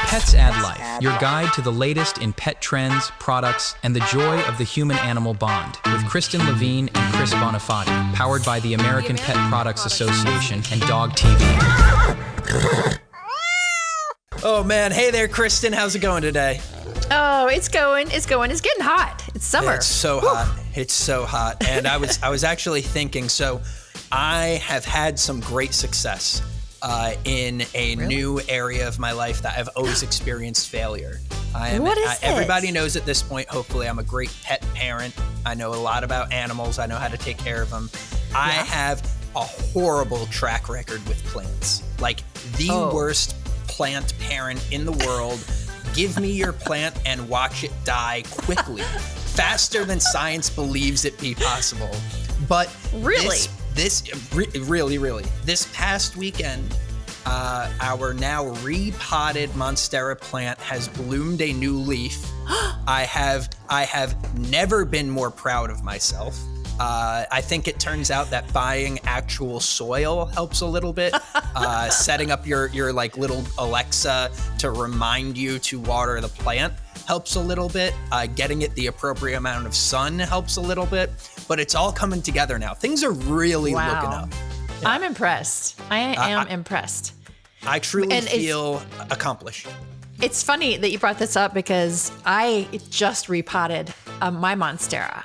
Pets Add Life, your guide to the latest in pet trends, products, and the joy of the human-animal bond, with Kristen Levine and Chris Bonifati, powered by the American Pet Products Association and Dog TV. Oh man, hey there, Kristen. How's it going today? Oh, it's going. It's getting hot. It's summer. It's so hot. It's so hot. And I was actually thinking, so I have had some great success in a new area of my life that I've always experienced failure. What is it? Everybody knows at this point, hopefully, I'm a great pet parent. I know a lot about animals. I know how to take care of them. Yeah. I have a horrible track record with plants. Like the worst plant parent in the world. Give me your plant and watch it die quickly, faster than science believes it be possible. But really, really, this past weekend, our now repotted Monstera plant has bloomed a new leaf. I have never been more proud of myself. I think it turns out that buying actual soil helps a little bit. Setting up your like little Alexa to remind you to water the plant helps a little bit. Getting it the appropriate amount of sun helps a little bit. But it's all coming together now. Things are really looking up. Yeah. I'm impressed. I am impressed. I truly feel accomplished. It's funny that you brought this up because I just repotted my Monstera.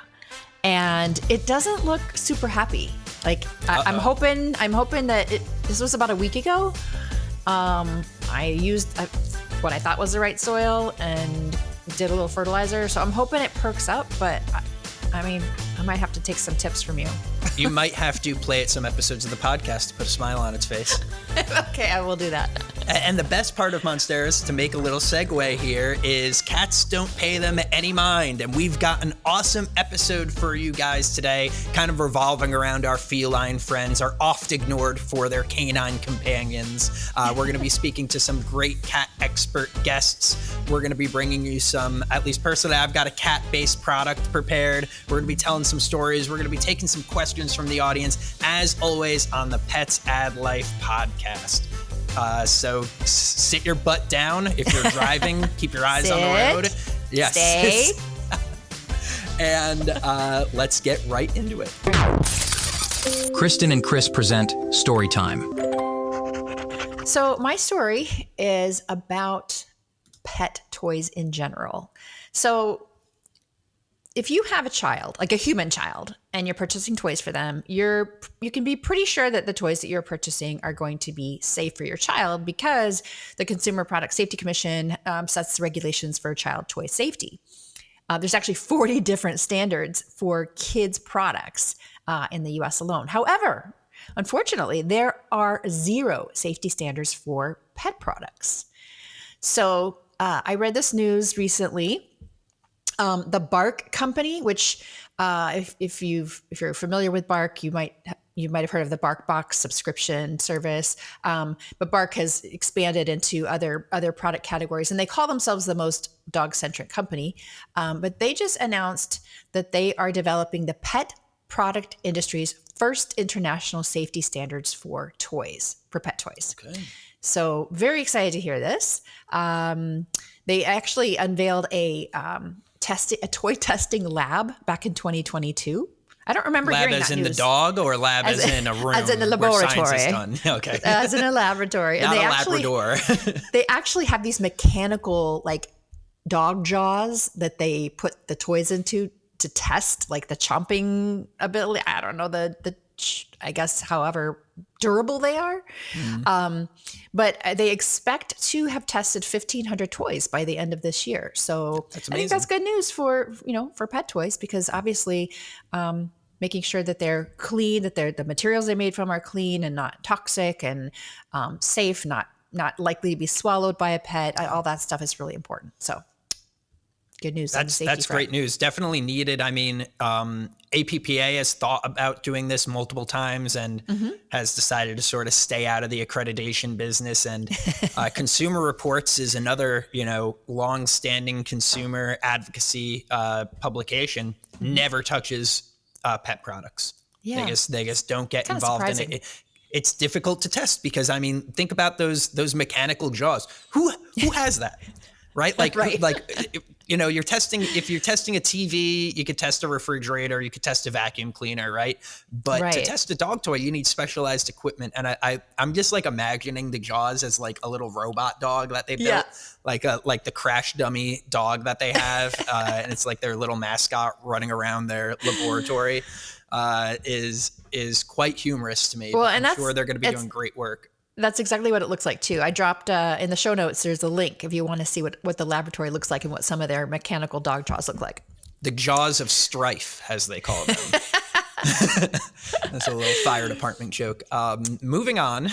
And it doesn't look super happy. Like I'm hoping that this was about a week ago. I used what I thought was the right soil and did a little fertilizer. So I'm hoping it perks up, but I mean, I might have to take some tips from you. You might have to play it some episodes of the podcast to put a smile on its face. Okay, I will do that. And the best part of Monsteras, to make a little segue here, is cats don't pay them any mind. And we've got an awesome episode for you guys today, kind of revolving around our feline friends, our oft ignored for their canine companions. We're going to be speaking to some great cat expert guests. We're going to be bringing you some, at least personally, I've got a cat-based product prepared. We're going to be telling some stories. We're going to be taking some questions from the audience, as always, on the Pets Add Life podcast. So sit your butt down if you're driving. Keep your eyes on the road. Yes. Stay. And let's get right into it. Kristen and Chris present Storytime. So my story is about pet toys in general. So if you have a child, like a human child, and you're purchasing toys for them, you can be pretty sure that the toys that you're purchasing are going to be safe for your child because the Consumer Product Safety Commission sets the regulations for child toy safety. There's actually 40 different standards for kids' products in the US alone. However, unfortunately, there are 0 safety standards for pet products. So I read this news recently. The Bark company, which if you're familiar with Bark, you might have heard of the Bark Box subscription service. But Bark has expanded into other product categories, and they call themselves the most dog-centric company. But they just announced that they are developing the pet product industry's first international safety standards for pet toys. Okay. So very excited to hear this. They actually unveiled a toy testing lab back in 2022. I don't remember lab hearing that as in news. The dog, or lab as in a room? As in a laboratory. Where science is done. Okay. As in a laboratory. Not and a Labrador. They actually have these mechanical, like, dog jaws that they put the toys into to test, like, the chomping ability. I don't know, I guess however durable they are. Mm-hmm. But they expect to have tested 1,500 toys by the end of this year. So I think that's good news for pet toys, because obviously making sure that they're clean, that the materials they made from are clean and not toxic and safe, not likely to be swallowed by a pet. All that stuff is really important. So good news. That's great news. Definitely needed. I mean, APPA has thought about doing this multiple times and has decided to sort of stay out of the accreditation business. And Consumer Reports is another, long-standing consumer advocacy publication. Never touches pet products. Yeah. They just don't get involved in it. it's difficult to test because I mean, think about those mechanical jaws. Who has that? Right? Like, Right. you know, if you're testing a TV, you could test a refrigerator, you could test a vacuum cleaner, right? But to Right. test a dog toy, you need specialized equipment. And I'm just like imagining the jaws as like a little robot dog that they built, like the crash dummy dog that they have. And it's like their little mascot running around their laboratory, is quite humorous to me. Well, But and I'm sure they're going to be doing great work. That's exactly what it looks like too. I dropped in the show notes, there's a link if you want to see what the laboratory looks like and what some of their mechanical dog jaws look like. The jaws of strife, as they call them. That's a little fire department joke. Moving on.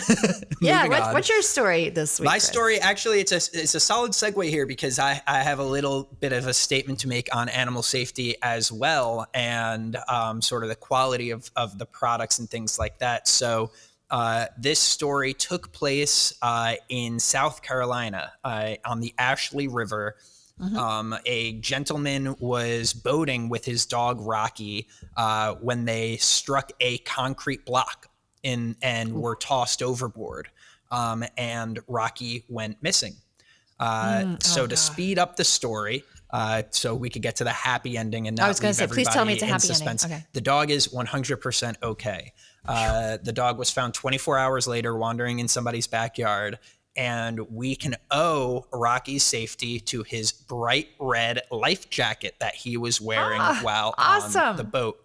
What's your story this week? My Chris? story, actually, it's a solid segue here because I have a little bit of a statement to make on animal safety as well, and sort of the quality of the products and things like that. So this story took place in South Carolina on the Ashley River. A gentleman was boating with his dog Rocky when they struck a concrete block and were tossed overboard, and Rocky went missing. So to speed up the story, so we could get to the happy ending and not I was going to say, please tell me it's a happy suspense. ending. Okay. The dog is 100% okay. The dog was found 24 hours later wandering in somebody's backyard, and we can owe Rocky's safety to his bright red life jacket that he was wearing while on the boat.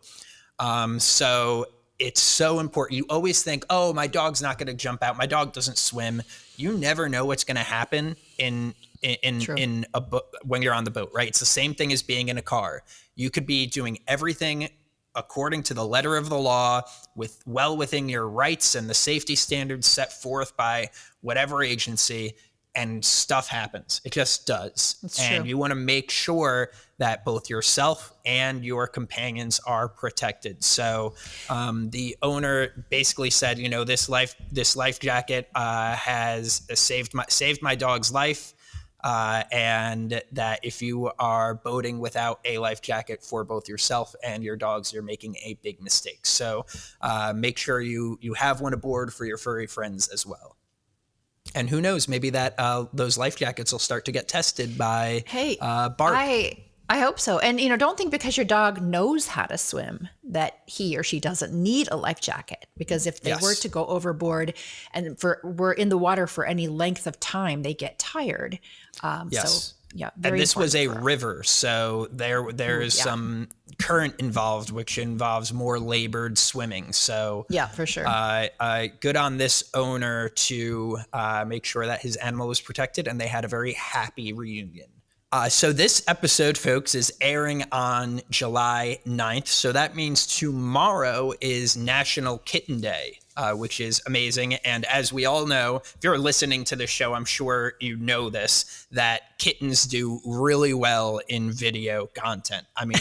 So it's so important. You always think, oh, my dog's not going to jump out. My dog doesn't swim. You never know what's going to happen in a boat when you're on the boat, right? It's the same thing as being in a car. You could be doing everything according to the letter of the law, within your rights and the safety standards set forth by whatever agency, and stuff happens. It just does. That's and true. you want to make sure that both yourself and your companions are protected. So the owner basically said, you know, this life jacket has saved my dog's life. And that if you are boating without a life jacket for both yourself and your dogs, you're making a big mistake. So make sure you have one aboard for your furry friends as well. And who knows, maybe that those life jackets will start to get tested by BART. I hope so. And, you know, don't think because your dog knows how to swim that he or she doesn't need a life jacket. Because if they were to go overboard and were in the water for any length of time, they get tired. Yes. So, yeah. And this was a river, so there is some current involved, which involves more labored swimming. So yeah, for sure. Good on this owner to make sure that his animal was protected, and they had a very happy reunion. So this episode, folks, is airing on July 9th. So that means tomorrow is National Kitten Day, which is amazing. And as we all know, if you're listening to the show, I'm sure you know this, that kittens do really well in video content. I mean,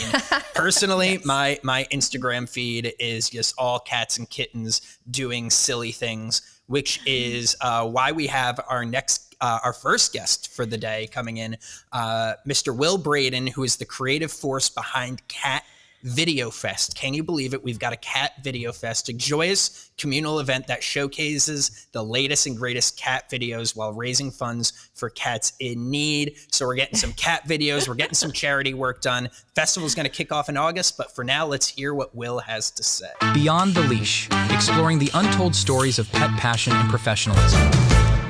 personally, my Instagram feed is just all cats and kittens doing silly things, which is why we have our first guest for the day coming in, Mr. Will Braden, who is the creative force behind CatVideoFest. Can you believe it? We've got a CatVideoFest, a joyous communal event that showcases the latest and greatest cat videos while raising funds for cats in need. So we're getting some cat videos. We're getting some charity work done. Festival's going to kick off in August, but for now, let's hear what Will has to say. Beyond the Leash, exploring the untold stories of pet passion and professionalism.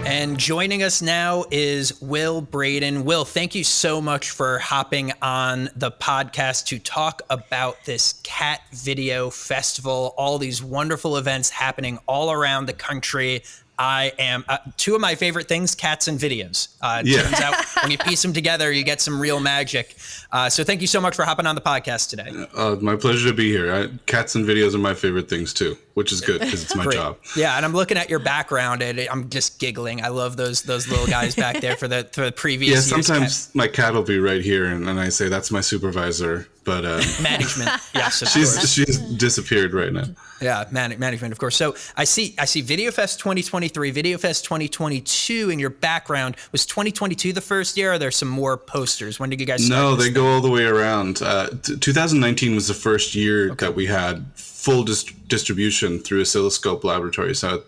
And joining us now is Will Braden. Will, thank you so much for hopping on the podcast to talk about this Cat Video Festival, all these wonderful events happening all around the country. I am two of my favorite things, cats and videos. Turns out when you piece them together, you get some real magic. So thank you so much for hopping on the podcast today. My pleasure to be here. Cats and videos are my favorite things too, which is good because it's my job. Yeah, and I'm looking at your background and I'm just giggling. I love those little guys back there for the previous years. Yeah, sometimes my cat will be right here and I say, that's my supervisor. But management, yes, of she's course. disappeared right now. Yeah, management, of course. So I see VideoFest 2023, VideoFest 2022 in your background. Was 2022 the first year? Or are there some more posters? When did you guys start? No, they go all the way around. 2019 was the first year that we had full distribution through Oscilloscope Laboratory. So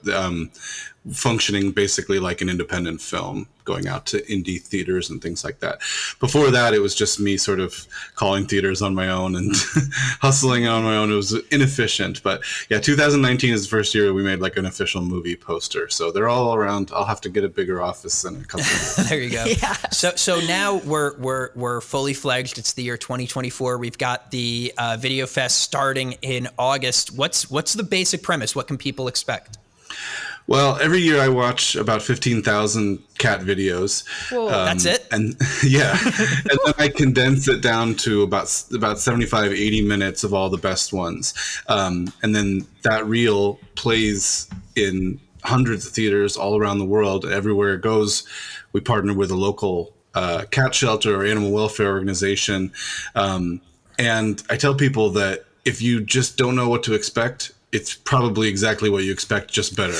functioning basically like an independent film, going out to indie theaters and things like that. Before that, it was just me sort of calling theaters on my own and hustling on my own. It was inefficient, but yeah, 2019 is the first year we made like an official movie poster. So they're all around. I'll have to get a bigger office in a couple of years. There you go. Yeah. So now we're fully fledged. It's the year 2024. We've got the Video Fest starting in August. What's the basic premise? What can people expect? Well, every year I watch about 15,000 cat videos. Whoa, that's it? And yeah, and then I condense it down to about 75, 80 minutes of all the best ones. And then that reel plays in hundreds of theaters all around the world. Everywhere it goes, we partner with a local cat shelter or animal welfare organization. And I tell people that if you just don't know what to expect, it's probably exactly what you expect, just better.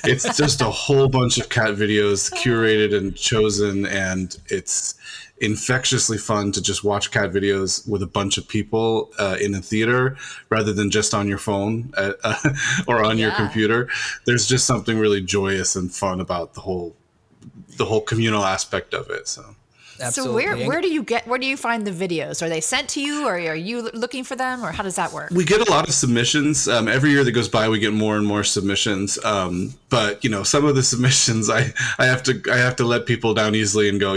It's just a whole bunch of cat videos curated and chosen, and it's infectiously fun to just watch cat videos with a bunch of people in a theater rather than just on your phone or on your computer. There's just something really joyous and fun about the whole communal aspect of it. So. Absolutely. So where do you find the videos? Are they sent to you, or are you looking for them, or how does that work? We get a lot of submissions. Every year that goes by, we get more and more submissions. But some of the submissions, I have to let people down easily and go,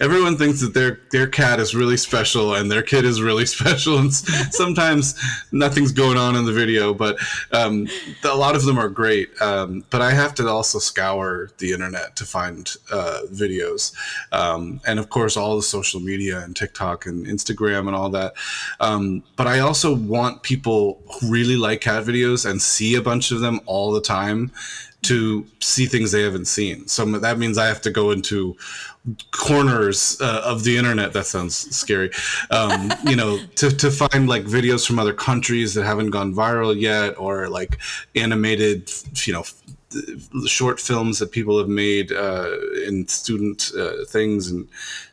everyone thinks that their cat is really special and their kid is really special, and sometimes nothing's going on in the video. But a lot of them are great. But I have to also scour the internet to find videos, and of course all the social media and TikTok and Instagram and all that. But I also want people who really like cat videos and see a bunch of them all the time to see things they haven't seen. So that means I have to go into corners of the internet. That sounds scary. To find like videos from other countries that haven't gone viral yet, or like animated, short films that people have made in student things, and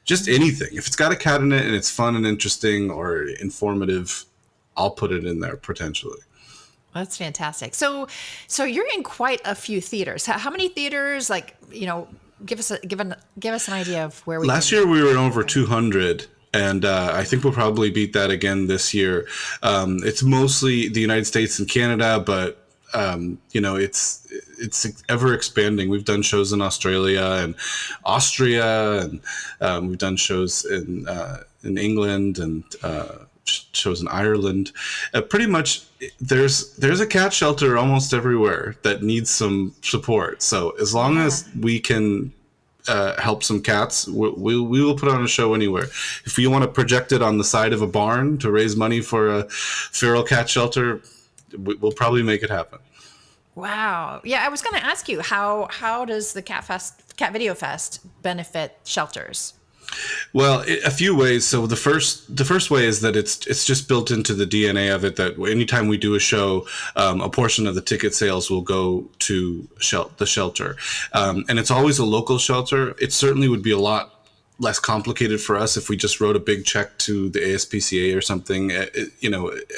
just anything. If it's got a cat in it and it's fun and interesting or informative, I'll put it in there potentially. That's fantastic. So you're in quite a few theaters. How many theaters? Give us an idea of where we. Last year we were in over 200. And I think we'll probably beat that again this year. It's mostly the United States and Canada, but it's ever expanding. We've done shows in Australia and Austria, and we've done shows in England and shows in Ireland. Pretty much, there's a cat shelter almost everywhere that needs some support. So as long as we can help some cats, we will put on a show anywhere. If you want to project it on the side of a barn to raise money for a feral cat shelter, we'll probably make it happen. Wow. Yeah, I was going to ask you, how does the Cat Video Fest benefit shelters? Well, a few ways. So the first way is that it's just built into the DNA of it that anytime we do a show, a portion of the ticket sales will go to the shelter, and it's always a local shelter. It certainly would be a lot less complicated for us if we just wrote a big check to the ASPCA or something,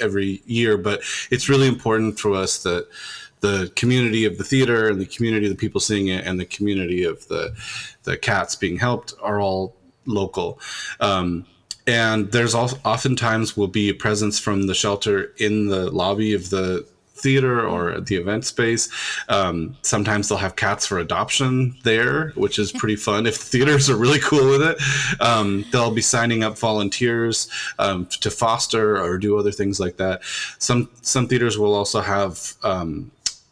every year. But it's really important for us that the community of the theater and the community of the people seeing it and the community of the cats being helped are all local. And there's also oftentimes will be a presence from the shelter in the lobby of the theater or the event space. Sometimes they'll have cats for adoption there, which is pretty fun. If theaters are really cool with it, they'll be signing up volunteers to foster or do other things like that. Some theaters will also have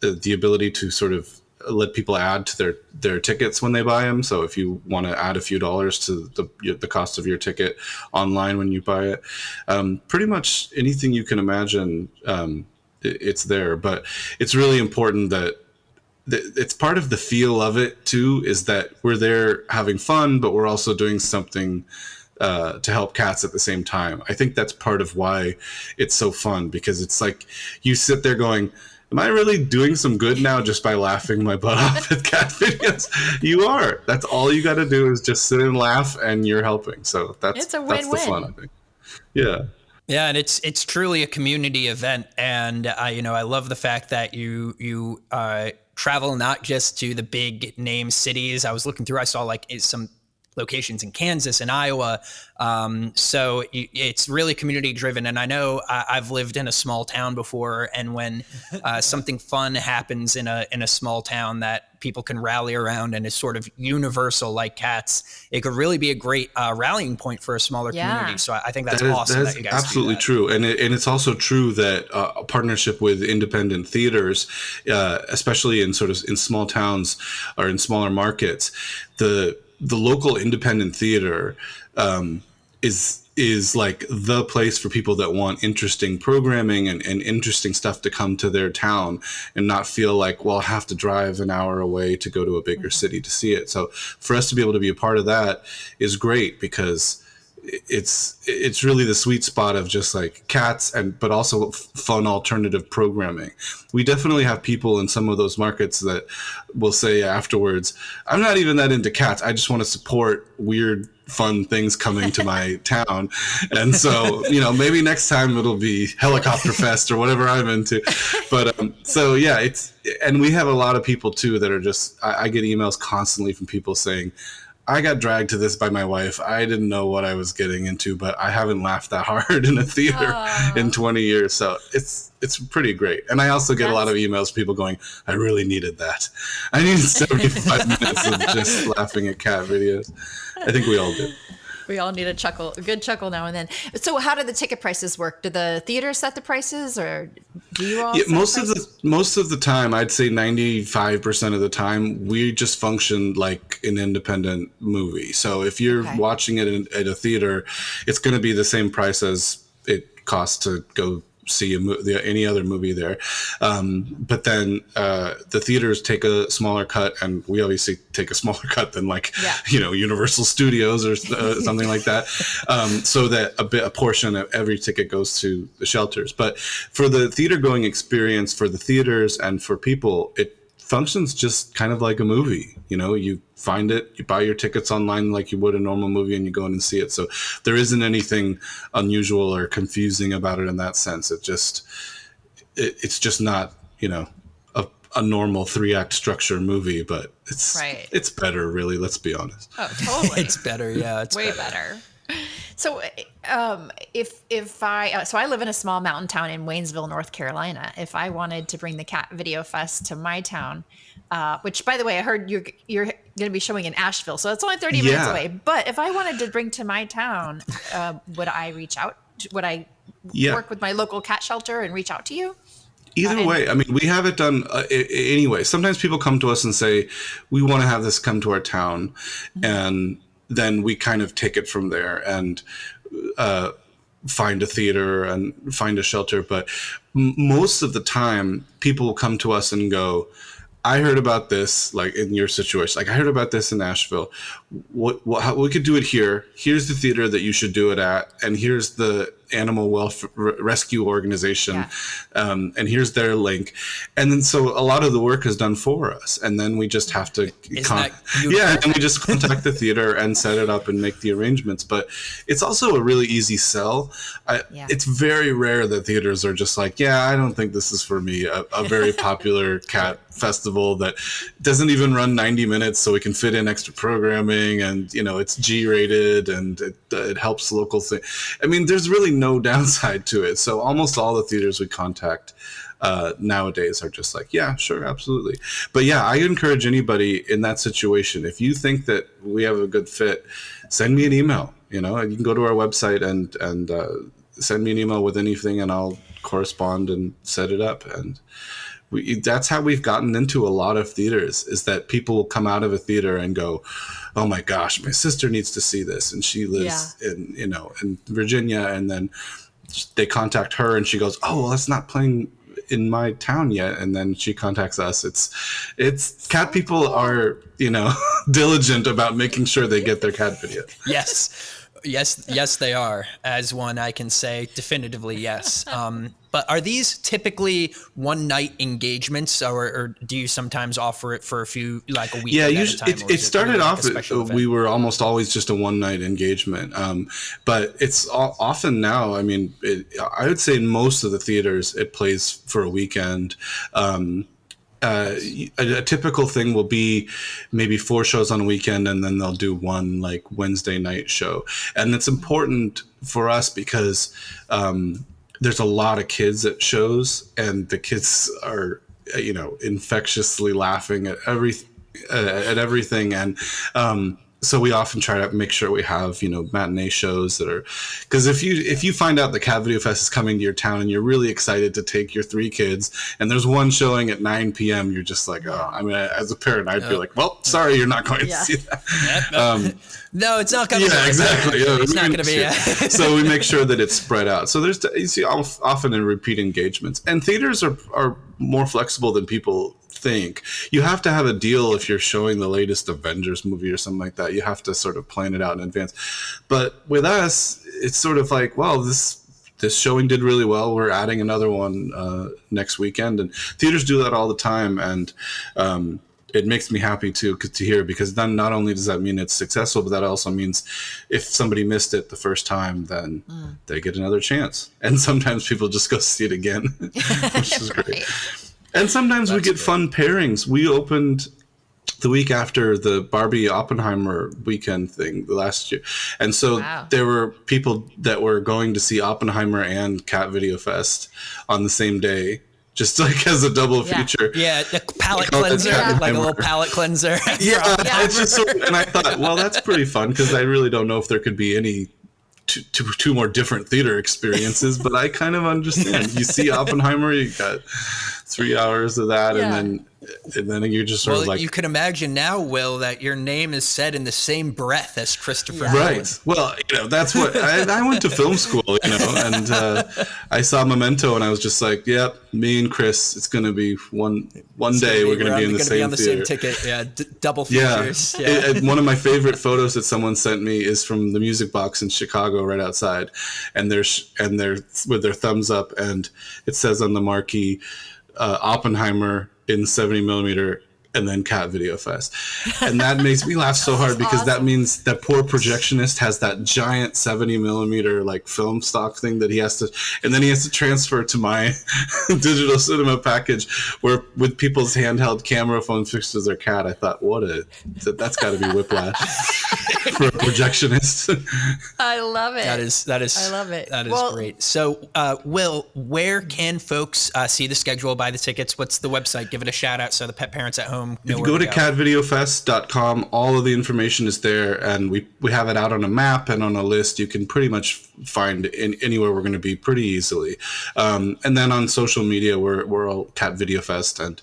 the ability to sort of let people add to their tickets when they buy them. So if you want to add a few dollars to the cost of your ticket online when you buy it, pretty much anything you can imagine, it's there. But it's really important that it's part of the feel of it too, is that we're there having fun, but we're also doing something to help cats at the same time. I think that's part of why it's so fun, because it's like you sit there going, am I really doing some good now just by laughing my butt off at cat videos? You are. That's all you got to do is just sit and laugh, and you're helping. So that's the fun, I think. Yeah. Yeah, and it's truly a community event, and I love the fact that you travel not just to the big name cities. I was looking through, I saw like some locations in Kansas and Iowa. So it's really community driven. And I know I've lived in a small town before, and when something fun happens in a small town that people can rally around and is sort of universal like cats, it could really be a great rallying point for a smaller community. So I think that's awesome. That is you guys absolutely do that. true. And it's also true that a partnership with independent theaters, especially in small towns or in smaller markets, the local independent theater is like the place for people that want interesting programming and interesting stuff to come to their town and not feel like, well, I have to drive an hour away to go to a bigger city to see it. So for us to be able to be a part of that is great, because it's really the sweet spot of just like cats but also fun alternative programming. We definitely have people in some of those markets that will say afterwards, I'm not even that into cats, I just want to support weird fun things coming to my town. And so, maybe next time it'll be Helicopter Fest or whatever I'm into. But so yeah, and we have a lot of people too that are just, I get emails constantly from people saying, I got dragged to this by my wife. I didn't know what I was getting into, but I haven't laughed that hard in a theater in 20 years. So it's pretty great. And I also get a lot of emails from people going, I really needed that. I needed 75 minutes of just laughing at cat videos. I think we all do. We all need a good chuckle now and then. So how do the ticket prices work? Do the theaters set the prices, or do you all? Yeah, most of the time, I'd say 95% of the time, we just function like an independent movie. So if you're watching it at a theater, it's going to be the same price as it costs to go see any other movie there. But then the theaters take a smaller cut, and we obviously take a smaller cut than Universal Studios or something like that. So that a portion of every ticket goes to the shelters. But for the theater going experience, for the theaters and for people, it functions just kind of like a movie. You find it, you buy your tickets online like you would a normal movie, and you go in and see it. So there isn't anything unusual or confusing about it in that sense. It's just not, a normal 3-act structure movie, but it's better, really. Let's be honest. Oh, totally. It's better. Yeah. It's way better. So if I live in a small mountain town in Waynesville, North Carolina. If I wanted to bring the Cat Video Fest to my town, which, by the way, I heard you're going to be showing in Asheville, so it's only 30 minutes away. But if I wanted to bring to my town, would I reach out? Would I work with my local cat shelter and reach out to you? Either way, I mean, we have it done anyway. Sometimes people come to us and say, we want to have this come to our town. And then we kind of take it from there and find a theater and find a shelter. But most of the time, people will come to us and go, I heard about this, like in your situation. Like, I heard about this in Nashville. How we could do it here. Here's the theater that you should do it at, and here's the animal welfare rescue organization, and here's their link. And then so a lot of the work is done for us, and then we just have to and we just contact the theater and set it up and make the arrangements. But it's also a really easy sell. It's very rare that theaters are just like, I don't think this is for me. A very popular cat festival that doesn't even run 90 minutes, so we can fit in extra programming, and it's G-rated, and it helps local things. I mean, there's really no downside to it. So almost all the theaters we contact nowadays are just like, yeah, sure, absolutely. But I encourage anybody in that situation, if you think that we have a good fit, send me an email. You can go to our website and send me an email with anything, and I'll correspond and set it up. And that's how we've gotten into a lot of theaters, is that people will come out of a theater and go, oh my gosh, my sister needs to see this, and she lives in Virginia, and then they contact her and she goes, oh, well, it's not playing in my town yet, and then she contacts us. It's cat people are diligent about making sure they get their cat video. Yes. Yes, they are. As one, I can say definitively yes. But are these typically one-night engagements, or do you sometimes offer it for a few, like a week? Yeah, at a usually time, it started like off. a special event? We were almost always just a one-night engagement, but it's often now. I mean, I would say in most of the theaters it plays for a weekend. A typical thing will be maybe 4 shows on a weekend, and then they'll do one like Wednesday night show. And it's important for us because there's a lot of kids at shows, and the kids are, infectiously laughing at everything. And so we often try to make sure we have, matinee shows that are, because if you find out the CatVideoFest is coming to your town and you're really excited to take your 3 kids and there's one showing at 9 p.m., you're just like, oh, I mean, as a parent, I'd be like, well, sorry, you're not going to see that. No, it's not coming. Yeah, exactly. Yeah, it's not going to be. So we make sure that it's spread out. So you see often in repeat engagements, and theaters are more flexible than people think. You have to have a deal if you're showing the latest Avengers movie or something like that. You have to sort of plan it out in advance. But with us, it's sort of like, well, this showing did really well. We're adding another one next weekend, and theaters do that all the time. And it makes me happy to hear, because then not only does that mean it's successful, but that also means if somebody missed it the first time, then they get another chance. And sometimes people just go see it again, which is great. And sometimes we get fun pairings. We opened the week after the Barbie Oppenheimer weekend thing last year. And so there were people that were going to see Oppenheimer and CatVideoFest on the same day, just like as a double feature. Yeah, a palate cleanser, like a little palate cleanser. It's just and I thought, well, that's pretty fun, because I really don't know if there could be any two more different theater experiences, but I kind of understand. You see Oppenheimer, you got 3 hours of that, and then you're just sort of like, you can imagine now, Will, that your name is said in the same breath as Christopher Nolan. Right. Well, that's what I went to film school, and I saw Memento, and I was just like, yep, me and Chris, it's going to be one day we're going to be in the same theater. Same ticket. Yeah, double features. Yeah. One of my favorite photos that someone sent me is from the Music Box in Chicago, right outside, and they're with their thumbs up, and it says on the marquee, Oppenheimer in 70 millimeter, and then CatVideoFest. And that makes me laugh so hard, because that means that poor projectionist has that giant 70 millimeter like film stock thing that he has to transfer to my digital cinema package, where with people's handheld camera phone fixed to their cat. I thought, that's got to be whiplash for a projectionist. I love it. That is. I love it. That is great. So, Will, where can folks see the schedule, buy the tickets? What's the website? Give it a shout out so the pet parents at home know. If you go to catvideofest.com, all of the information is there, and we have it out on a map and on a list. You can pretty much find anywhere we're going to be pretty easily. And then on social media, we're all CatVideoFest, and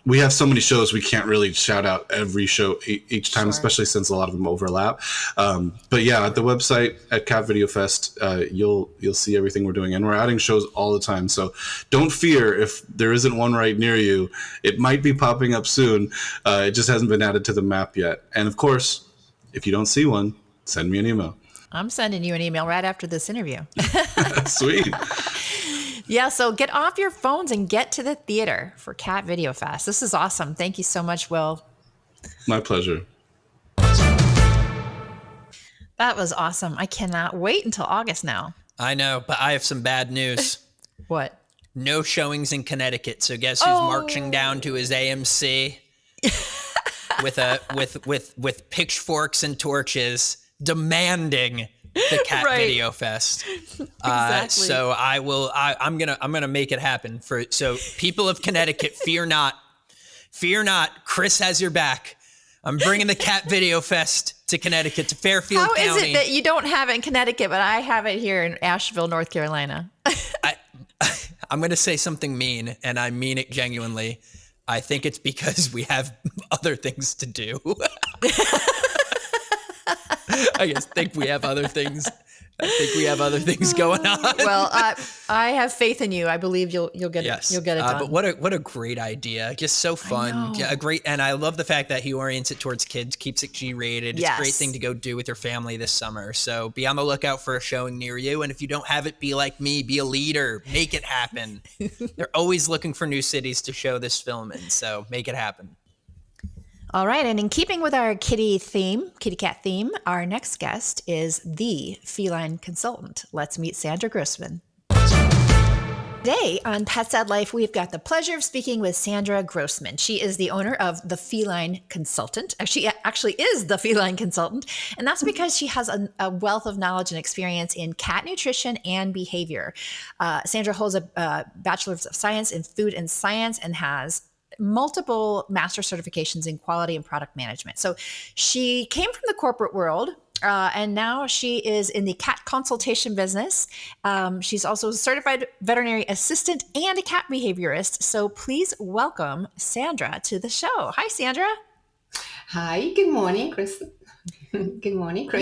we have so many shows we can't really shout out every show each time, especially since a lot of them overlap. But yeah, at the website at CatVideoFest, you'll see everything we're doing, and we're adding shows all the time. So don't fear if there isn't one right near you. It might be popping up soon. It just hasn't been added to the map yet. And of course, if you don't see one, send me an email. I'm sending you an email right after this interview. Sweet. Yeah, so get off your phones and get to the theater for CatVideoFest. This is awesome. Thank you so much, Will. My pleasure. That was awesome. I cannot wait until August now. I know, but I have some bad news. What? No showings in Connecticut. So guess who's marching down to his AMC with pitchforks and torches, demanding the CatVideoFest. Exactly. So I'm gonna make it happen. So people of Connecticut, fear not. Chris has your back. I'm bringing the CatVideoFest to Connecticut, to Fairfield County. How is it that you don't have it in Connecticut, but I have it here in Asheville, North Carolina? I'm going to say something mean, and I mean it genuinely. I think it's because we have other things to do. I just think we have other things I think we have other things going on. Well, I have faith in you. I believe you'll get it. You'll get it done. But what a great idea! Just so fun. Yeah, and I love the fact that he orients it towards kids, keeps it G-rated. It's a great thing to go do with your family this summer. So be on the lookout for a showing near you. And if you don't have it, be like me, be a leader, make it happen. They're always looking for new cities to show this film in. So make it happen. All right, and in keeping with our kitty cat theme, our next guest is the feline consultant. Let's meet Sandra Grossmann. Today on Pets at Life, we've got the pleasure of speaking with Sandra Grossmann. She is the owner of the Feline Consultant. She actually is the Feline Consultant, and that's because she has a wealth of knowledge and experience in cat nutrition and behavior. Sandra holds a Bachelor's of Science in Food and Science and has multiple master certifications in quality and product management. So she came from the corporate world, and now she is in the cat consultation business. She's also a certified veterinary assistant and a cat behaviorist. So please welcome Sandra to the show. Hi, Sandra. Hi, good morning, Kristen. Good morning, Chris.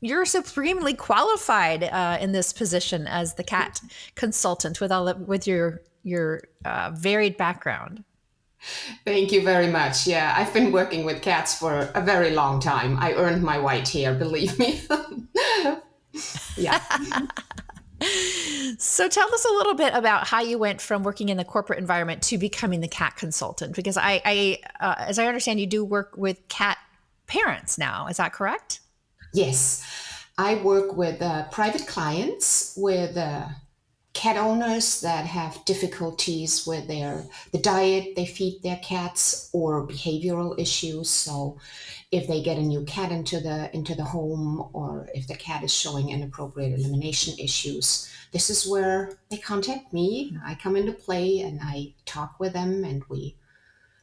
You're supremely qualified in this position as the cat consultant with your varied background. Thank you very much. Yeah, I've been working with cats for a very long time. I earned my white hair, believe me. Yeah. So tell us a little bit about how you went from working in the corporate environment to becoming the cat consultant, because as I understand, you do work with cat parents now. Is that correct? Yes. I work with private clients, with cat owners that have difficulties with the diet they feed their cats or behavioral issues. So if they get a new cat into the home, or if the cat is showing inappropriate elimination issues, this is where they contact me. I come into play and I talk with them and we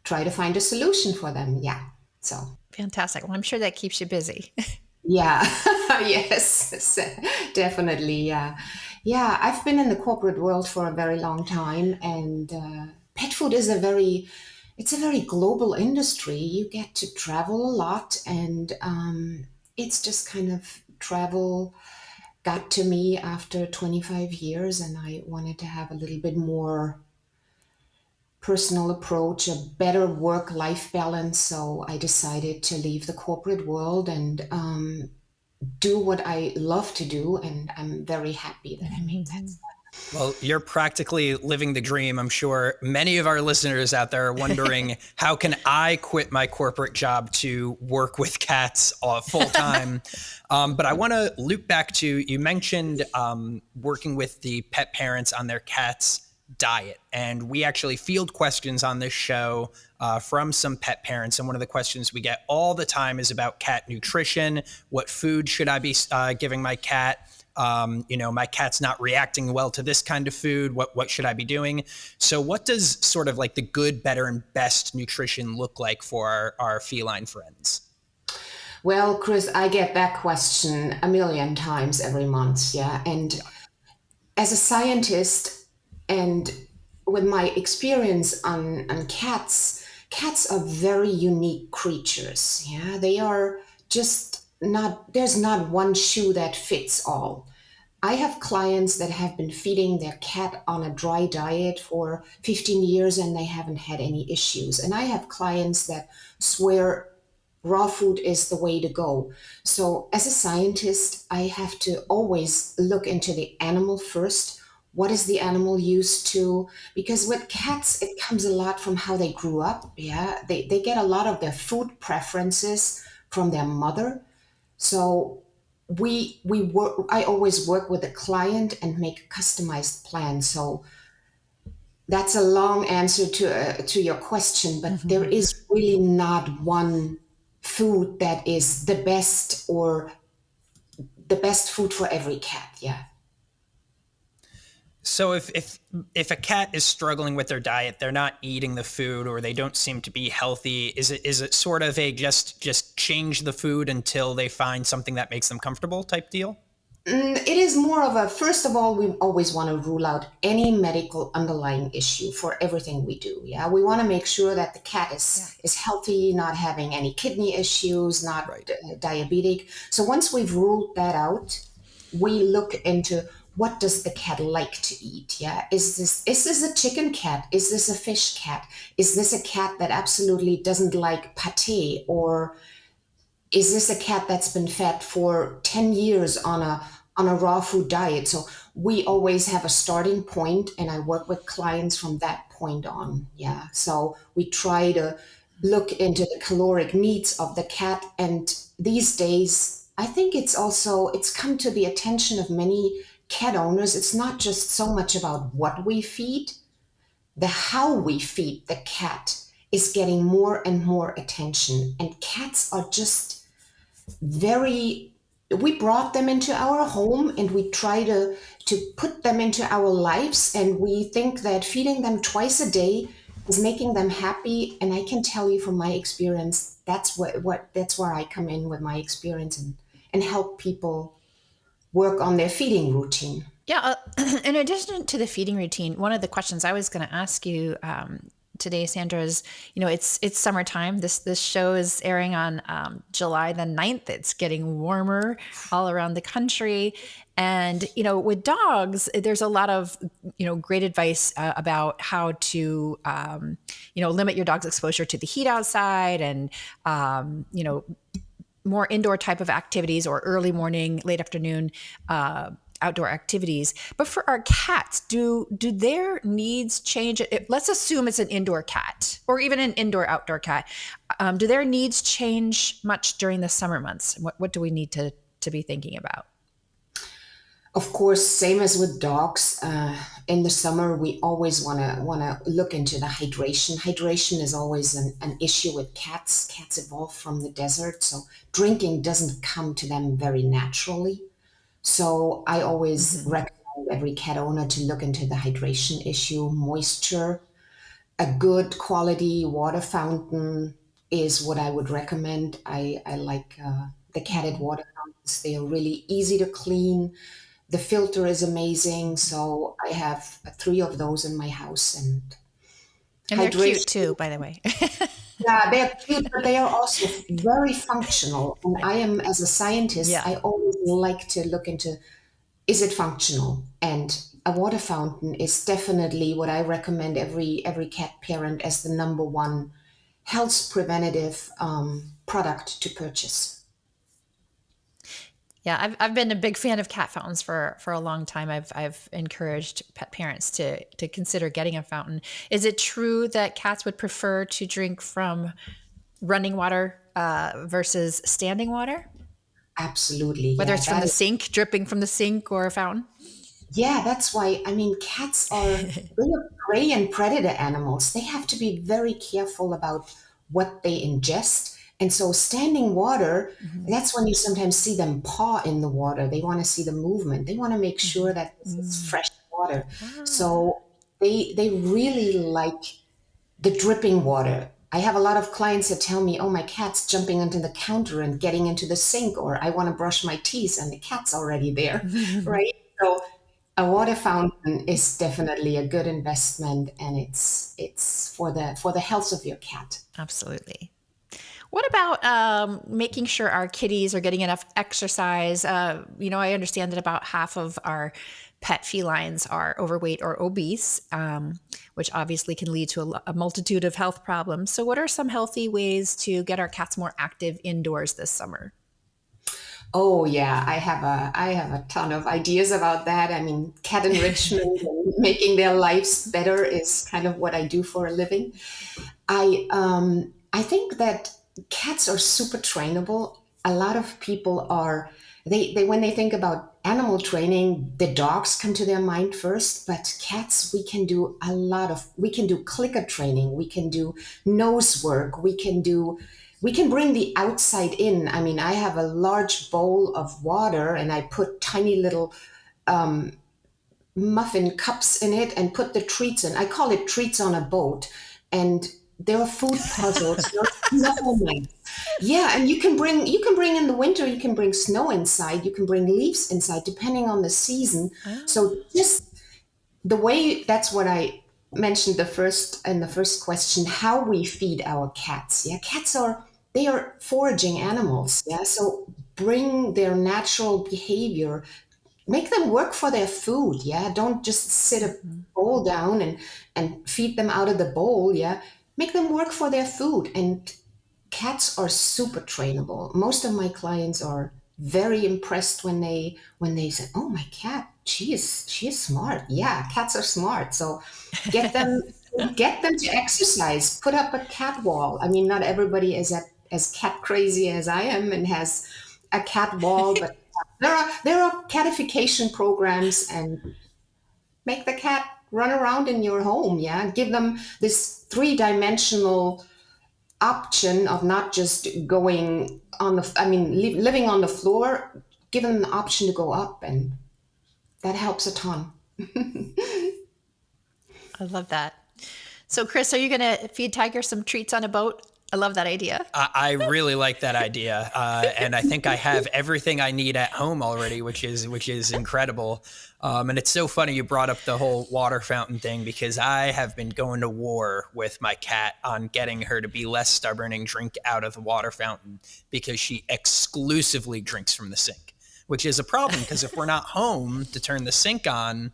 try to find a solution for them. Yeah. So fantastic. Well, I'm sure that keeps you busy. Yeah. Yes, definitely. Yeah. Yeah. I've been in the corporate world for a very long time, and pet food is it's a very global industry. You get to travel a lot, and it's just kind of travel got to me after 25 years, and I wanted to have a little bit more personal approach, a better work-life balance. So I decided to leave the corporate world and do what I love to do. And I'm very happy that I made that. Well, you're practically living the dream. I'm sure many of our listeners out there are wondering, how can I quit my corporate job to work with cats full time? But I want to loop back to, you mentioned working with the pet parents on their cats' diet. And we actually field questions on this show from some pet parents. And one of the questions we get all the time is about cat nutrition. What food should I be giving my cat? My cat's not reacting well to this kind of food. What should I be doing? So what does sort of like the good, better, and best nutrition look like for our feline friends? Well, Chris, I get that question a million times every month. Yeah. And as a scientist, and with my experience on cats are very unique creatures. Yeah, they are just there's not one shoe that fits all. I have clients that have been feeding their cat on a dry diet for 15 years and they haven't had any issues. And I have clients that swear raw food is the way to go. So as a scientist, I have to always look into the animal first. What is the animal used to? Because with cats, it comes a lot from how they grew up. Yeah, they get a lot of their food preferences from their mother. So I always work with the client and make a customized plan. So that's a long answer to your question, but there is really not one food that is the best or the best food for every cat. Yeah. So if a cat is struggling with their diet, they're not eating the food, or they don't seem to be healthy, is it sort of a just change the food until they find something that makes them comfortable type deal? It is more of a, first of all, we always want to rule out any medical underlying issue for everything we do. Yeah. We want to make sure that the cat is healthy, not having any kidney issues, not Right. diabetic. So once we've ruled that out, we look into what does the cat like to eat. Yeah. Is this a chicken cat? Is this a fish cat? Is this a cat that absolutely doesn't like pate, or is this a cat that's been fed for 10 years on a raw food diet? So we always have a starting point, and I work with clients from that point on. Yeah. So we try to look into the caloric needs of the cat. And these days, I think it's come to the attention of many cat owners. It's not just so much about what we feed, the how we feed the cat is getting more and more attention. And cats are just very, we brought them into our home and we try to put them into our lives, and we think that feeding them twice a day is making them happy. And I can tell you from my experience, that's where I come in with my experience, and help people work on their feeding routine. Yeah. In addition to the feeding routine, one of the questions I was going to ask you today, Sandra, is, it's summertime. This show is airing on July the 9th. It's getting warmer all around the country. And, with dogs, there's a lot of, great advice about how to, limit your dog's exposure to the heat outside, and, more indoor type of activities, or early morning, late afternoon outdoor activities. But for our cats, do their needs change? Let's assume it's an indoor cat, or even an indoor outdoor cat. Do their needs change much during the summer months? What do we need to be thinking about? Of course, same as with dogs. In the summer, we always wanna look into the hydration. Hydration is always an issue with cats. Cats evolved from the desert, so drinking doesn't come to them very naturally. So I always recommend every cat owner to look into the hydration issue, moisture. A good quality water fountain is what I would recommend. I like the catted water fountains. They are really easy to clean. The filter is amazing. So I have three of those in my house. And They're cute too, by the way. Yeah, they're cute, but they are also very functional. And I am, as a scientist, Yeah. I always like to look into, is it functional? And a water fountain is definitely what I recommend every cat parent as the number one health preventative product to purchase. Yeah, I've been a big fan of cat fountains for a long time. I've encouraged pet parents to consider getting a fountain. Is it true that cats would prefer to drink from running water versus standing water? Absolutely. Whether Yeah, it's from the sink, dripping from the sink, or a fountain? yeah, that's why, I mean, they're prey and predator animals. They have to be very careful about what they ingest. And so standing water, that's when you sometimes see them paw in the water. They want to see the movement. They want to make sure that this is fresh water. So they really like the dripping water. I have a lot of clients that tell me, oh, my cat's jumping onto the counter and getting into the sink, or I want to brush my teeth and the cat's already there, right? So a water fountain is definitely a good investment, and it's for the health of your cat. Absolutely. What about making sure our kitties are getting enough exercise? I understand that about half of our pet felines are overweight or obese, which obviously can lead to a multitude of health problems. So what are some healthy ways to get our cats more active indoors this summer? Oh yeah, I have a ton of ideas about that. I mean, cat enrichment and making their lives better is kind of what I do for a living. I think that cats are super trainable. A lot of people are, they when they think about animal training, the dogs come to their mind first, but cats, we can do clicker training, we can do nose work, we can bring the outside in. I mean, I have a large bowl of water and I put tiny little muffin cups in it and put the treats in. I call it treats on a boat. And They're food puzzles. They're snowmen. Yeah, and you can bring in the winter. You can bring snow inside. You can bring leaves inside, depending on the season. So just the way, that's what I mentioned the first question, how we feed our cats. Yeah, they are foraging animals. Yeah, so bring their natural behavior, make them work for their food. Yeah, don't just sit a bowl down and feed them out of the bowl. Yeah, make them work for their food. And cats are super trainable. Most of my clients are very impressed when they say, "Oh, my cat, she is smart." Yeah, cats are smart. So get them to exercise. Put up a cat wall. I mean, not everybody is as cat crazy as I am and has a cat wall, but there are catification programs, and make the cat run around in your home. Yeah, give them this 3-dimensional option of not just going on living on the floor. Give them the option to go up, and that helps a ton. I love that. So, Chris, are you going to feed Tiger some treats on a boat? I love that idea. I really like that idea, and I think I have everything I need at home already, which is incredible. And it's so funny you brought up the whole water fountain thing, because I have been going to war with my cat on getting her to be less stubborn and drink out of the water fountain, because she exclusively drinks from the sink, which is a problem, because if we're not home to turn the sink on,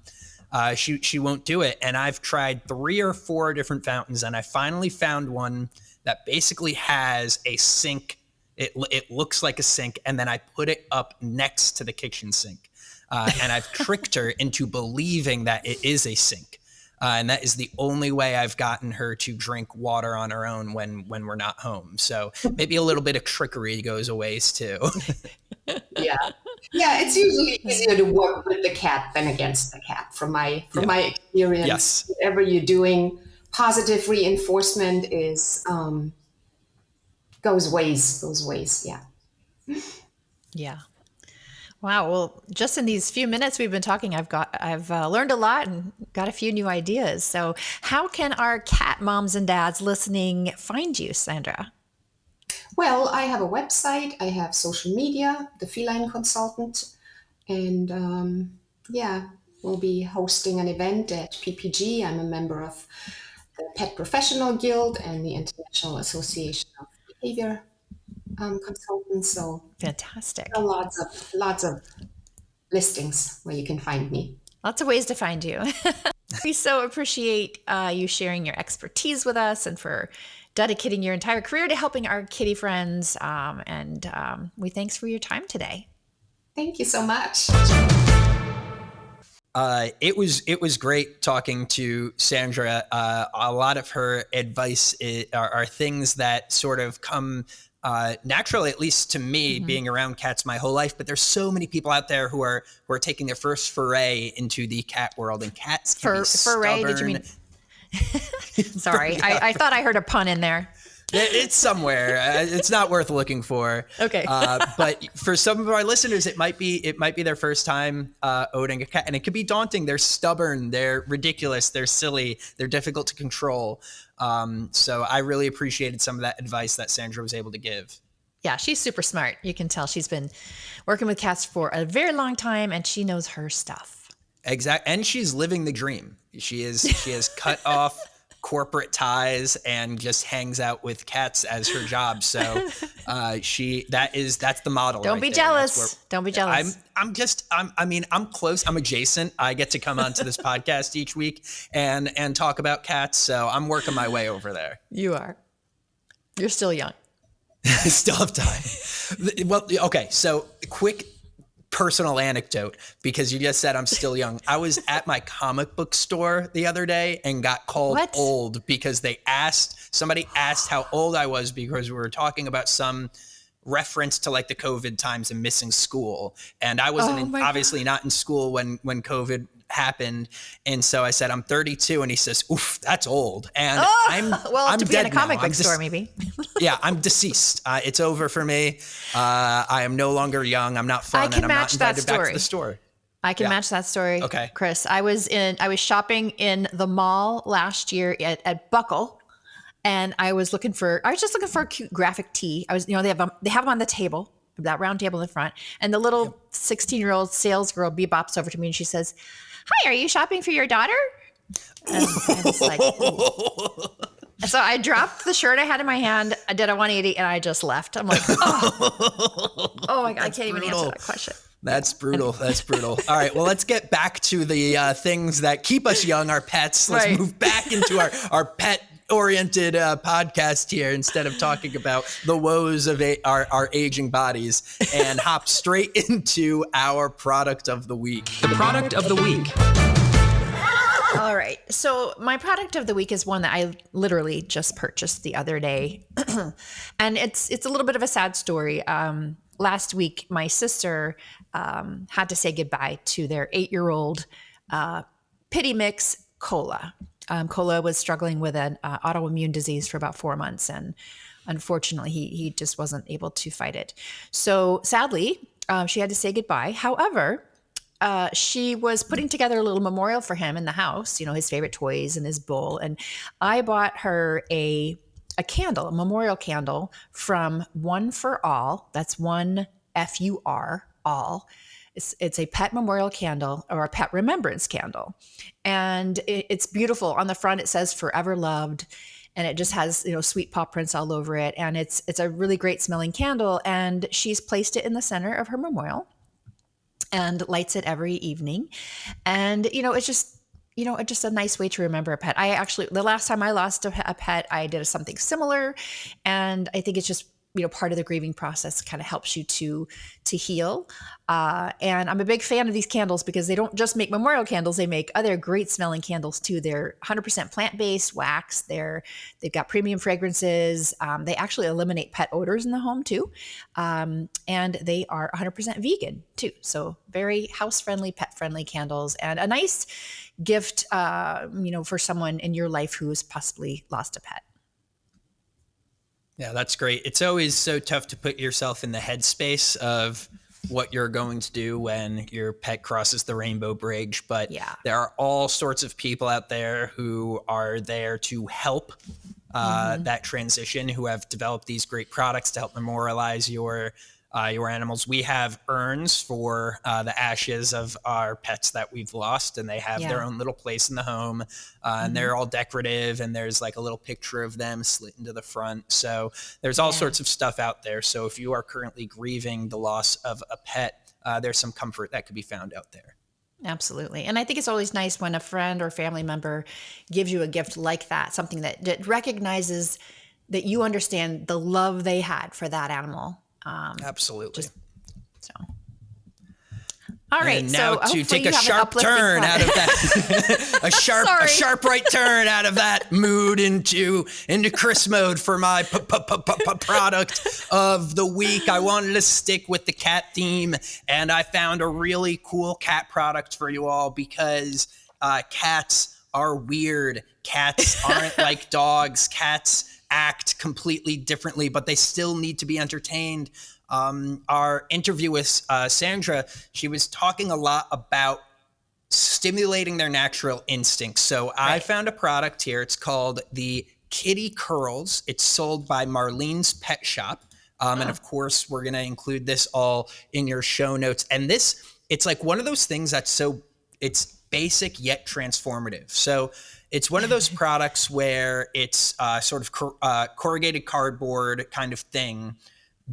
she won't do it. And I've tried 3 or 4 different fountains, and I finally found one that basically has a sink. It looks like a sink, and then I put it up next to the kitchen sink. And I've tricked her into believing that it is a sink. And that is the only way I've gotten her to drink water on her own when we're not home. So maybe a little bit of trickery goes a ways too. Yeah. Yeah, it's usually easier to work with the cat than against the cat, from my experience. Yes. Whatever you're doing, positive reinforcement is goes ways. Yeah. Yeah. Wow. Well, just in these few minutes we've been talking, I've learned a lot and got a few new ideas. So how can our cat moms and dads listening find you, Sandra? Well, I have a website, I have social media, the Feline Consultant, and we'll be hosting an event at PPG. I'm a member of the Pet Professional Guild and the International Association of Behavior Consultants. So Fantastic. there are lots of listings where you can find me. Lots of ways to find you. We so appreciate you sharing your expertise with us and for dedicating your entire career to helping our kitty friends. And we thanks for your time today. Thank you so much. It was great talking to Sandra. A lot of her advice are things that sort of come naturally, at least to me, being around cats my whole life. But there's so many people out there who are taking their first foray into the cat world, and cats can be foray? stubborn. Did you mean? Sorry, I thought I heard a pun in there. It's somewhere. It's not worth looking for. Okay. But for some of our listeners, it might be their first time owning a cat, and it can be daunting. They're stubborn. They're ridiculous. They're silly. They're difficult to control. So I really appreciated some of that advice that Sandra was able to give. Yeah, she's super smart. You can tell she's been working with cats for a very long time, and she knows her stuff. Exactly, and she's living the dream. She has cut off corporate ties and just hangs out with cats as her job. So that's the model. Don't be jealous. Don't be jealous. I'm close. I'm adjacent. I get to come onto this podcast each week and talk about cats. So I'm working my way over there. You are. You're still young. I still have time. Well, okay. So quick personal anecdote, because you just said I'm still young. I was at my comic book store the other day and got called old because somebody asked how old I was, because we were talking about some reference to like the COVID times and missing school. And I wasn't obviously not in school when COVID happened. And so I said, I'm 32. And he says, oof, that's old. And I'm to be dead in a comic now. book store, maybe. Yeah, I'm deceased. It's over for me. I am no longer young. I'm not fun. I can and I'm match not that invited back story. to the store. I can match that story. Okay. Chris, I was shopping in the mall last year at Buckle. And I was just looking for a cute graphic tee. They have them on the table, that round table in the front. And the little 16-year-old sales girl bebops over to me and she says, "Hi, are you shopping for your daughter?" And I was like, ooh. So I dropped the shirt I had in my hand. I did a 180 and I just left. I'm like, oh my God, I can't even answer that question. That's brutal. That's brutal. All right. Well, let's get back to the things that keep us young, our pets. Let's move back into our pet-oriented podcast here instead of talking about the woes of our aging bodies, and hop straight into our product of the week. The product of the week. All right. So my product of the week is one that I literally just purchased the other day. And it's a little bit of a sad story. Last week, my sister had to say goodbye to their 8-year-old Pity Mix, Cola. Cola was struggling with an autoimmune disease for about 4 months, and unfortunately, he just wasn't able to fight it. So sadly, she had to say goodbye. However, she was putting together a little memorial for him in the house, his favorite toys and his bowl. And I bought her a candle, a memorial candle from One for All. That's one FUR, all. It's a pet memorial candle, or a pet remembrance candle. And it's beautiful. On the front, it says "Forever Loved." And it just has, sweet paw prints all over it. And it's a really great smelling candle. And she's placed it in the center of her memorial and lights it every evening. And, it's just a nice way to remember a pet. The last time I lost a pet, I did something similar. And I think it's just, part of the grieving process kind of helps you to heal. And I'm a big fan of these candles because they don't just make memorial candles. They make other great smelling candles too. They're 100% plant-based wax. They've got premium fragrances. They actually eliminate pet odors in the home too. And they are 100% vegan too. So very house-friendly, pet-friendly candles, and a nice gift, for someone in your life who has possibly lost a pet. Yeah, that's great. It's always so tough to put yourself in the headspace of what you're going to do when your pet crosses the rainbow bridge. But there are all sorts of people out there who are there to help that transition, who have developed these great products to help memorialize your animals. We have urns for the ashes of our pets that we've lost, and they have their own little place in the home, and they're all decorative, and there's like a little picture of them slid into the front. So there's all sorts of stuff out there. So if you are currently grieving the loss of a pet, there's some comfort that could be found out there. Absolutely. And I think it's always nice when a friend or family member gives you a gift like that, something that recognizes that you understand the love they had for that animal. Absolutely. All right. And now so to take a sharp turn out of that, a sharp right turn out of that mood into Chris mode for my product of the week. I wanted to stick with the cat theme, and I found a really cool cat product for you all because cats are weird. Cats aren't like dogs. Cats act completely differently, but they still need to be entertained. Our interview with Sandra, she was talking a lot about stimulating their natural instincts. So I found a product here. It's called the Kitty Curls. It's sold by Marlene's Pet Shop. And of course, we're going to include this all in your show notes. And it's like one of those things it's basic yet transformative. So it's one of those products where it's sort of corrugated cardboard kind of thing,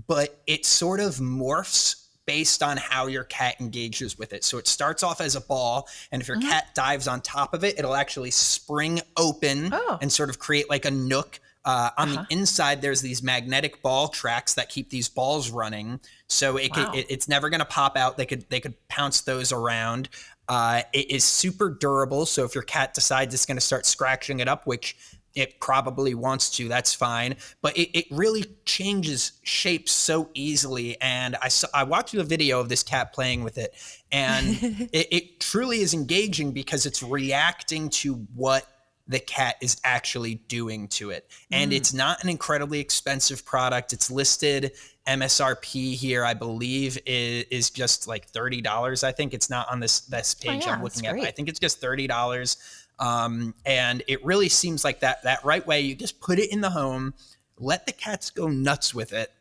but it sort of morphs based on how your cat engages with it. So it starts off as a ball, and if your cat dives on top of it, it'll actually spring open and sort of create like a nook. On the inside, there's these magnetic ball tracks that keep these balls running. So it's never going to pop out. They could pounce those around. It is super durable. So if your cat decides it's going to start scratching it up, which it probably wants to, that's fine. But it really changes shapes so easily. And I watched a video of this cat playing with it, and it truly is engaging because it's reacting to what the cat is actually doing to it. And it's not an incredibly expensive product. It's listed MSRP here, I believe, is just like $30. I think it's not on this page I'm looking at. I think it's just $30. And it really seems like that right way. You just put it in the home, let the cats go nuts with it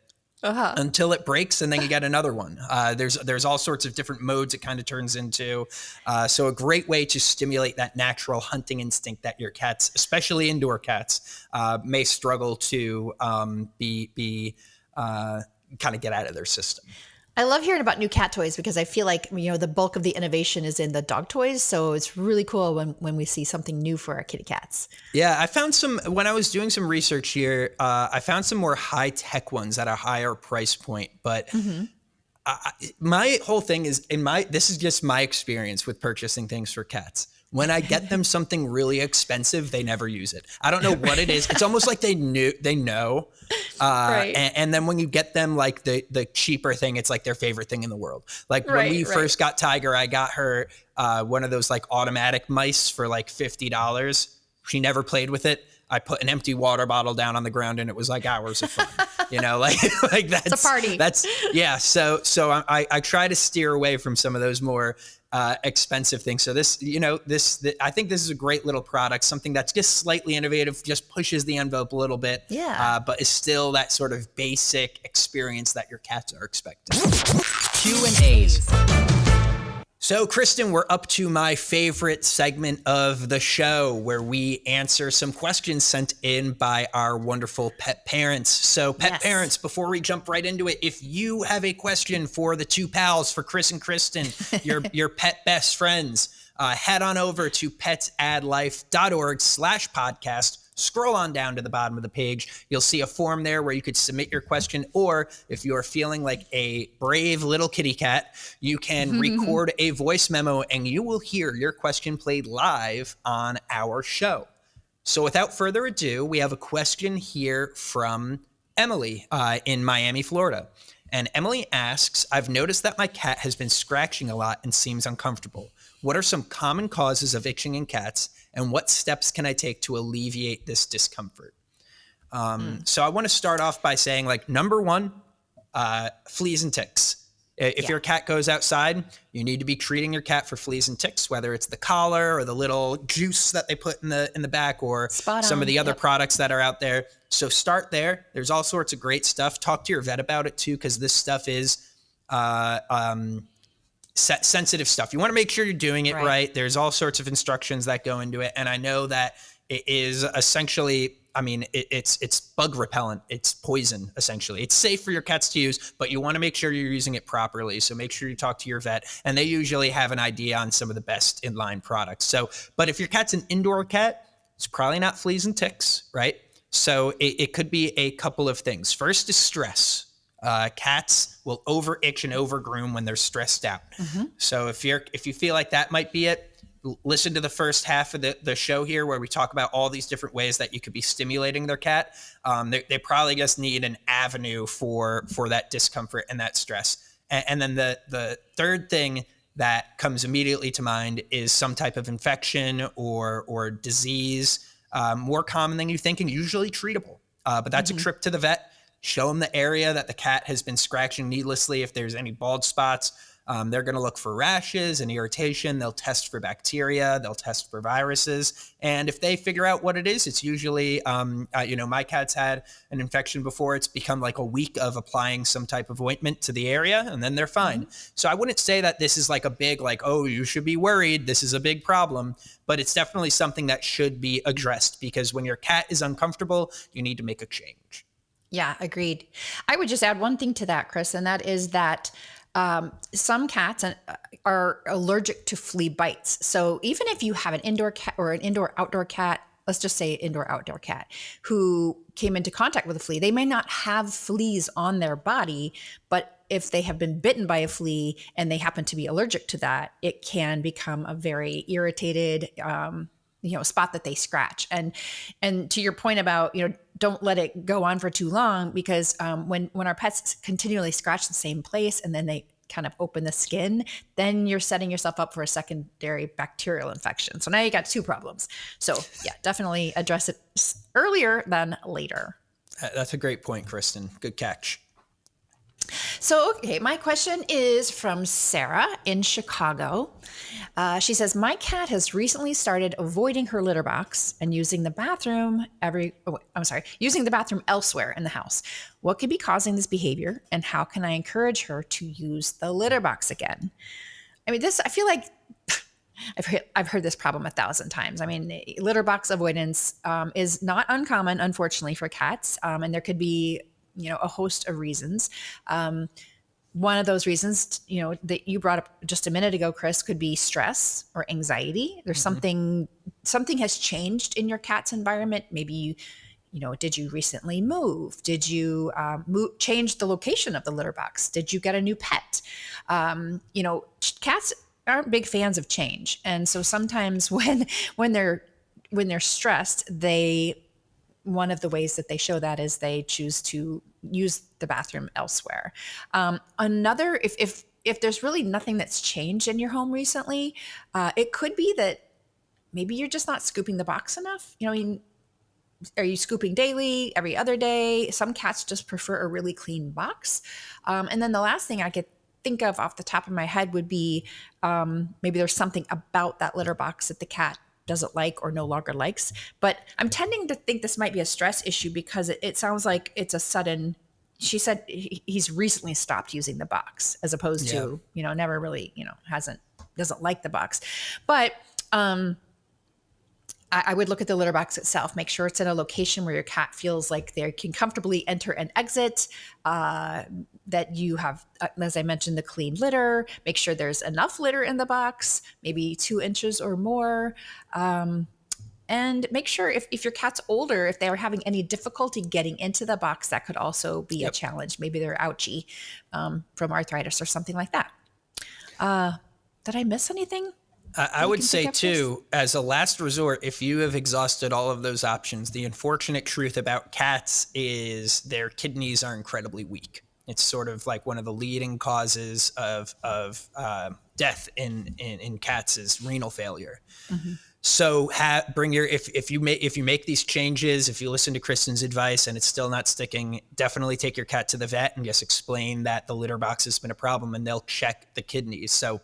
until it breaks, and then you get another one. There's all sorts of different modes it kind of turns into. So a great way to stimulate that natural hunting instinct that your cats, especially indoor cats, may struggle to be kind of get out of their system. I love hearing about new cat toys because I feel like, the bulk of the innovation is in the dog toys. So it's really cool when we see something new for our kitty cats. Yeah, I found when I was doing some research here, I found some more high-tech ones at a higher price point. But my whole thing is, this is just my experience with purchasing things for cats. When I get them something really expensive, they never use it. I don't know what it is. It's almost like they know. Right. And then when you get them like the cheaper thing, it's like their favorite thing in the world. Like when we first got Tiger, I got her one of those like automatic mice for like $50. She never played with it. I put an empty water bottle down on the ground and it was like hours of fun, like that's it's a party. So I try to steer away from some of those more expensive things. So this, I think this is a great little product, something that's just slightly innovative, just pushes the envelope a little bit, but is still that sort of basic experience that your cats are expecting. Q&As. So, Kristen, we're up to my favorite segment of the show where we answer some questions sent in by our wonderful pet parents. So, pet parents, before we jump right into it, if you have a question for the two pals, for Chris and Kristen, your pet best friends, head on over to petsaddlife.org/podcast. Scroll on down to the bottom of the page. You'll see a form there where you could submit your question, or if you're feeling like a brave little kitty cat, you can record a voice memo and you will hear your question played live on our show. So without further ado, we have a question here from Emily in Miami, Florida. And Emily asks, I've noticed that my cat has been scratching a lot and seems uncomfortable. What are some common causes of itching in cats? And what steps can I take to alleviate this discomfort? So I want to start off by saying, number one, fleas and ticks. If your cat goes outside, you need to be treating your cat for fleas and ticks, whether it's the collar or the little juice that they put in the back, or some of the other products that are out there. So start there. There's all sorts of great stuff. Talk to your vet about it too, because this stuff is sensitive stuff. You want to make sure you're doing it right. There's all sorts of instructions that go into it. And I know that it is essentially, it's bug repellent. It's poison, essentially. It's safe for your cats to use, but you want to make sure you're using it properly. So make sure you talk to your vet, and they usually have an idea on some of the best inline products. So, but if your cat's an indoor cat, it's probably not fleas and ticks, right? So it could be a couple of things. First is stress. Cats will over itch and over groom when they're stressed out. So if you feel like that might be it, listen to the first half of the show here where we talk about all these different ways that you could be stimulating their cat. They probably just need an avenue for that discomfort and that stress. And then the third thing that comes immediately to mind is some type of infection or disease, more common than you think and usually treatable. But that's a trip to the vet. Show them the area that the cat has been scratching needlessly. If there's any bald spots, they're going to look for rashes and irritation. They'll test for bacteria. They'll test for viruses. And if they figure out what it is, it's usually, my cat's had an infection before. It's become like a week of applying some type of ointment to the area, and then they're fine. So I wouldn't say that this is like a big, oh, you should be worried. This is a big problem. But it's definitely something that should be addressed, because when your cat is uncomfortable, you need to make a change. Yeah, agreed. I would just add one thing to that, Chris, and that is that some cats are allergic to flea bites. So even if you have an indoor cat or an indoor-outdoor cat, let's just say indoor-outdoor cat, who came into contact with a flea, they may not have fleas on their body, but if they have been bitten by a flea and they happen to be allergic to that, it can become a very irritated spot that they scratch. And to your point about, don't let it go on for too long, because when our pets continually scratch the same place and then they kind of open the skin, then you're setting yourself up for a secondary bacterial infection. So now you got two problems. So yeah, definitely address it earlier than later. That's a great point, Kristen. Good catch. So, okay, my question is from Sarah in Chicago. She says, my cat has recently started avoiding her litter box and using the bathroom using the bathroom elsewhere in the house. What could be causing this behavior, and how can I encourage her to use the litter box again? I mean, I feel like I've heard this problem 1,000 times. I mean, litter box avoidance is not uncommon, unfortunately, for cats, and there could be, a host of reasons. One of those reasons, that you brought up just a minute ago, Chris, could be stress or anxiety. There's something has changed in your cat's environment. Maybe did you recently move? Did you change the location of the litter box? Did you get a new pet? Cats aren't big fans of change, and so sometimes when they're stressed, one of the ways that they show that is they choose to use the bathroom elsewhere. Another, if there's really nothing that's changed in your home recently, it could be that maybe you're just not scooping the box enough. Are you scooping daily, every other day? Some cats just prefer a really clean box. And then the last thing I could think of off the top of my head would be maybe there's something about that litter box that the cat doesn't like or no longer likes. But I'm tending to think this might be a stress issue because it sounds like it's a sudden. She said he's recently stopped using the box as opposed to, never really, doesn't like the box. But I would look at the litter box itself, make sure it's in a location where your cat feels like they can comfortably enter and exit, that you have, as I mentioned, the clean litter, make sure there's enough litter in the box, maybe 2 inches or more. And make sure if your cat's older, if they're having any difficulty getting into the box, that could also be a challenge. Maybe they're ouchy from arthritis or something like that. Did I miss anything? I would say too, as a last resort, if you have exhausted all of those options, the unfortunate truth about cats is their kidneys are incredibly weak. It's sort of like one of the leading causes of death in cats is renal failure. Mm-hmm. So if you make these changes, if you listen to Kristen's advice and it's still not sticking, definitely take your cat to the vet and just explain that the litter box has been a problem, and they'll check the kidneys. So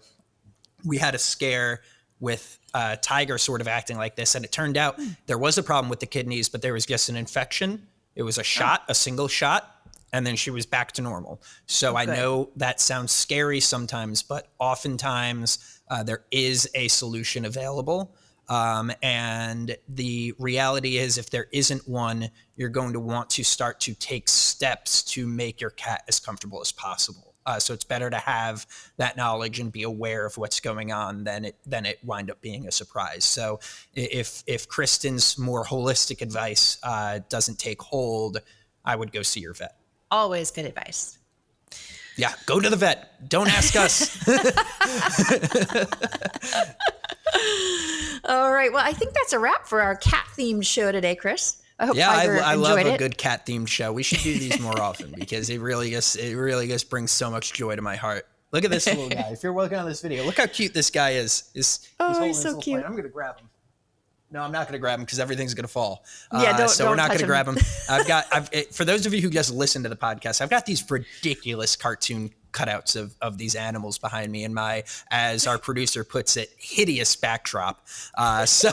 we had a scare with Tiger sort of acting like this, and it turned out there was a problem with the kidneys, but there was just an infection. It was a single shot, and then she was back to normal. So I know that sounds scary sometimes, but oftentimes there is a solution available. And the reality is, if there isn't one, you're going to want to start to take steps to make your cat as comfortable as possible. So it's better to have that knowledge and be aware of what's going on than it wind up being a surprise. So if Kristen's more holistic advice doesn't take hold, I would go see your vet. Always good advice. Yeah, go to the vet. Don't ask us. All right. Well, I think that's a wrap for our cat-themed show today, Chris. I hope Tiger I love enjoyed a good cat themed show. We should do these more often because it really just brings so much joy to my heart. Look at this little guy. If you're working on this video, look how cute this guy is. He's so cute. I'm going to grab him. No, I'm not going to grab him because everything's going to fall. So we're not going to grab him. For those of you who just listen to the podcast, I've got these ridiculous cartoon cutouts of these animals behind me in my, as our producer puts it, hideous backdrop. Which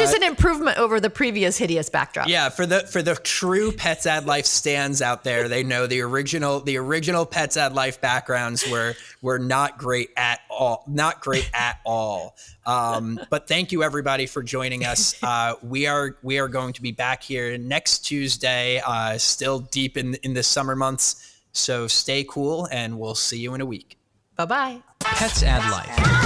is an improvement over the previous hideous backdrop. Yeah, for the true Pets Ad Life stands out there, they know the original Pets Ad Life backgrounds were not great at all. Not great at all. But thank you everybody for joining us. We are going to be back here next Tuesday, still deep in the summer months. So stay cool, and we'll see you in a week. Bye-bye. Pets Ad Life.